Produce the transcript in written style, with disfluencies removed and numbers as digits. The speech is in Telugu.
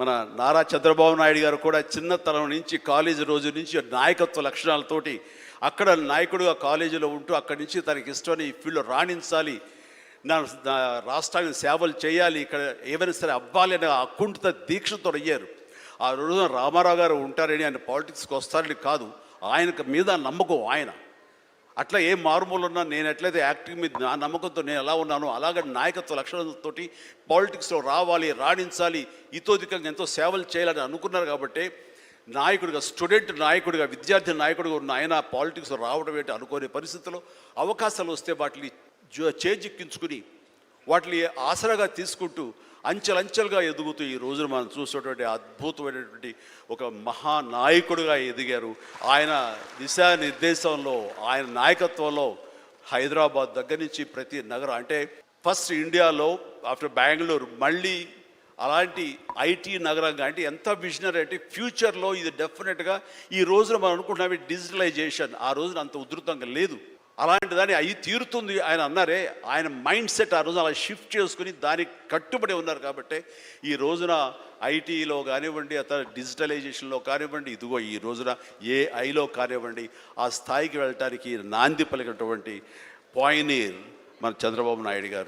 మన నారా చంద్రబాబు నాయుడు గారు కూడా చిన్నతనం నుంచి కాలేజీ రోజు నుంచి నాయకత్వ లక్షణాలతోటి అక్కడ నాయకుడుగా కాలేజీలో ఉంటూ అక్కడి నుంచి తనకి ఇష్టమని ఈ ఫీల్డ్లో రాణించాలి, నా రాష్ట్రానికి సేవలు చేయాలి, ఇక్కడ ఏమైనా సరే అవ్వాలి అనే అకుంఠిత దీక్షతో అయ్యారు. ఆ రోజున రామారావు గారు ఉంటారని ఆయన పాలిటిక్స్కి వస్తారని కాదు, ఆయనకు మీద నమ్మకం ఆయన. అట్లా ఏ మారుమూలు ఉన్నా నేను ఎట్లయితే యాక్టింగ్ మీద నా నమ్మకంతో నేను ఎలా ఉన్నానో అలాగే నాయకత్వ లక్షణాలతో పాలిటిక్స్లో రావాలి, రాణించాలి, ఇతోధికంగా ఎంతో సేవలు చేయాలని అనుకున్నారు. కాబట్టి నాయకుడిగా, స్టూడెంట్ నాయకుడిగా, విద్యార్థి నాయకుడిగా ఉన్న ఆయన పాలిటిక్స్లో రావడం ఏంటి అనుకోని పరిస్థితుల్లో అవకాశాలు వస్తే వాటిని చేజిక్కించుకుని వాటిని ఆసరాగా తీసుకుంటూ అంచెలంచెలుగా ఎదుగుతూ ఈ రోజున మనం చూసేటువంటి అద్భుతమైనటువంటి ఒక మహానాయకుడిగా ఎదిగారు. ఆయన దిశానిర్దేశంలో, ఆయన నాయకత్వంలో హైదరాబాద్ దగ్గర నుంచి ప్రతి నగరం, అంటే ఫస్ట్ ఇండియాలో ఆఫ్టర్ బెంగళూరు మళ్ళీ అలాంటి ఐటీ నగరంగా, అంటే ఎంత విజనరీ అంటే ఫ్యూచర్లో ఇది డెఫినెట్గా ఈ రోజున మనం అనుకుంటున్నాం డిజిటలైజేషన్ ఆ రోజున అంత ఉధృతంగా లేదు, అలాంటి దాన్ని అవి తీరుతుంది ఆయన అన్నారే. ఆయన మైండ్ సెట్ ఆ రోజున అలా షిఫ్ట్ చేసుకుని దానికి కట్టుబడి ఉన్నారు. కాబట్టి ఈ రోజున ఐటీలో కానివ్వండి, అతను డిజిటలైజేషన్లో కానివ్వండి, ఇదిగో ఈ రోజున ఏఐలో కానివ్వండి, ఆ స్థాయికి వెళ్ళటానికి నాంది పలికినటువంటి పాయనీర్ మన చంద్రబాబు నాయుడు గారు.